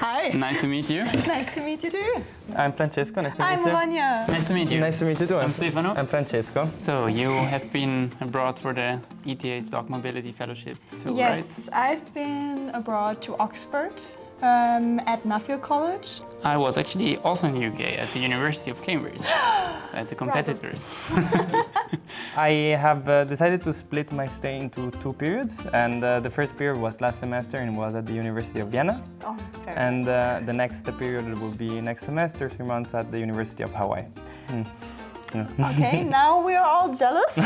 Hi. Nice to meet you. Nice to meet you too. I'm Francesco, nice to meet I'm you. Vanya. Nice to meet you. Nice to meet you too. I'm Stefano. I'm Francesco. So you have been abroad for the ETH Doc.Mobility Fellowship too, right? Yes, I've been abroad to Oxford at Nuffield College. I was actually also in the UK at the University of Cambridge, so at the competitors. I have decided to split my stay into 2 periods, and the first period was last semester and was at the University of Vienna. Oh, very And nice. the next period will be next semester, 3 months at the University of Hawaii. Okay, now we are all jealous.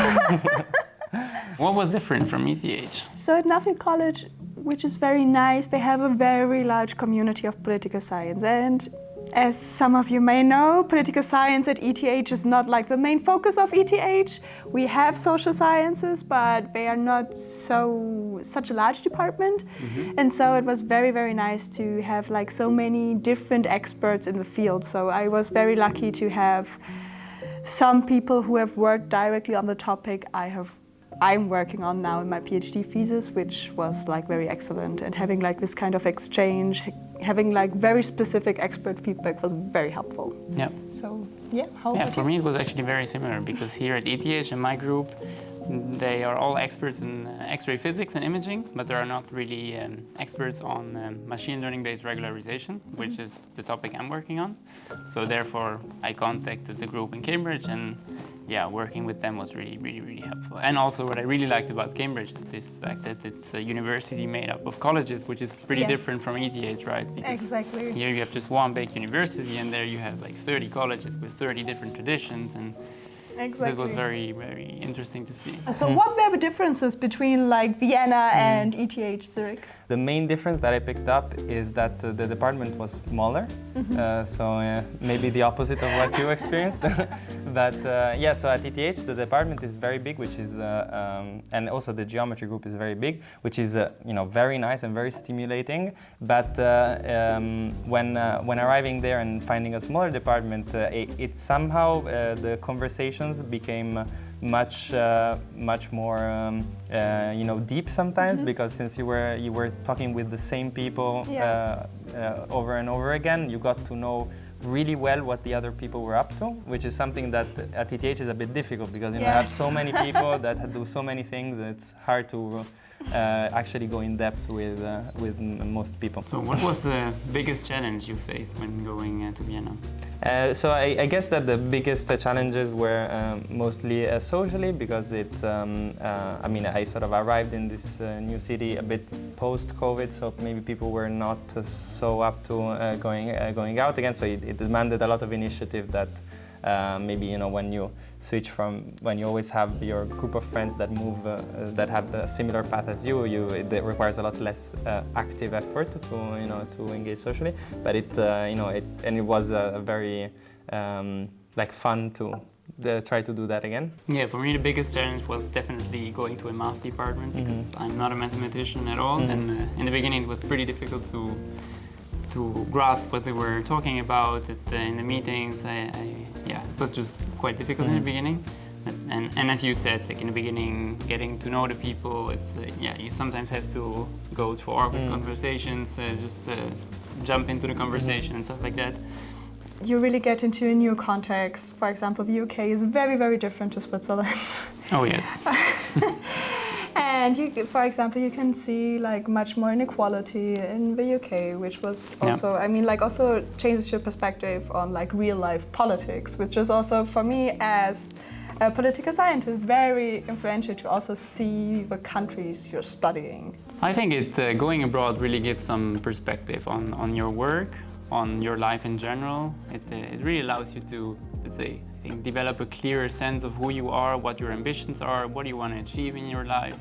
What was different from ETH? So at Nuffield College, which is very nice, they have a very large community of political science. And as some of you may know, political science at ETH is not like the main focus of ETH. We have social sciences, but they are not such a large department. And so it was very, very nice to have like so many different experts in the field. So I was very lucky to have some people who have worked directly on the topic I'm working on now in my PhD thesis, which was like very excellent, and having like this kind of exchange, having like very specific expert feedback was very helpful. Yeah. So yeah, how Yeah, about for you? me it was actually very similar because here at ETH in my group, they are all experts in X-ray physics and imaging, but they are not really experts on machine learning-based regularization, which is the topic I'm working on. So therefore, I contacted the group in Cambridge, and yeah, working with them was really, really, really helpful. And also what I really liked about Cambridge is this fact that it's a university made up of colleges, which is pretty Yes. different from ETH, right? Because Exactly. here you have just one big university, and there you have like 30 colleges with 30 different traditions, and Exactly. it was very, very interesting to see. So what were the differences between like Vienna and ETH Zurich? The main difference that I picked up is that the department was smaller, maybe the opposite of what you experienced. But yeah, so at ETH the department is very big, which is and also the geometry group is very big, which is very nice and very stimulating. But when arriving there and finding a smaller department, it somehow the conversations became much more deep sometimes, because since you were talking with the same people over and over again, you got to know really well what the other people were up to, which is something that at ETH is a bit difficult, because you have so many people that do so many things. It's hard to actually go in depth with most people. So what was the biggest challenge you faced when going to Vienna? So I guess that the biggest challenges were mostly socially, because I sort of arrived in this new city a bit post-COVID, so maybe people were not so up to going out again. So it demanded a lot of initiative that maybe when you switch from when you always have your group of friends that move that have the similar path as you, it requires a lot less active effort to engage socially. But it was very fun to try to do that again. Yeah, for me the biggest challenge was definitely going to a math department, because I'm not a mathematician at all, and in the beginning it was pretty difficult to grasp what they were talking about in the meetings. It was just quite difficult in the beginning. And as you said, like in the beginning, getting to know the people, it's you sometimes have to go through awkward conversations, jump into the conversation and stuff like that. You really get into a new context. For example, the UK is very, very different to Switzerland. Oh yes. And for example, you can see like much more inequality in the UK, which was also, also changes your perspective on like real life politics, which is also for me as a political scientist very influential to also see the countries you're studying. I think going abroad really gives some perspective on your work, on your life in general. It really allows you to, let's say, I think, develop a clearer sense of who you are, what your ambitions are, what you want to achieve in your life.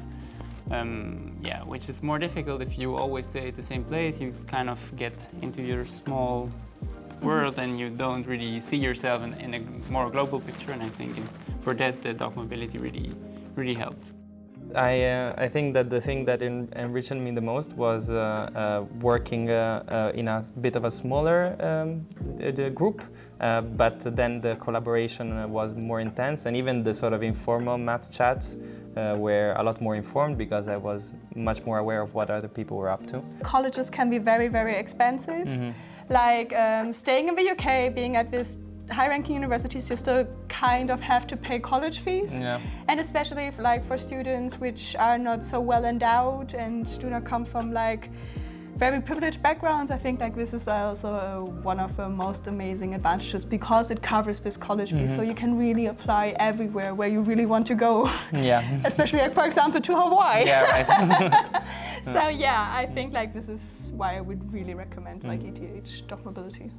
Which is more difficult if you always stay at the same place. You kind of get into your small world and you don't really see yourself in a more global picture. And I think for that, the DocMobility really helped. I think that the thing that enriched me the most was working in a bit of a smaller group, but then the collaboration was more intense, and even the sort of informal math chats were a lot more informed because I was much more aware of what other people were up to. Colleges can be very, very expensive. Like staying in the UK, being at this high-ranking universities, you still kind of have to pay college fees. Yeah. And especially if, like, for students which are not so well endowed and do not come from like very privileged backgrounds, I think like this is also one of the most amazing advantages because it covers this college fees, so you can really apply everywhere where you really want to go. Yeah. Especially like, for example, to Hawaii. Yeah, right. So yeah, I think like this is why I would really recommend like ETH Doc.Mobility.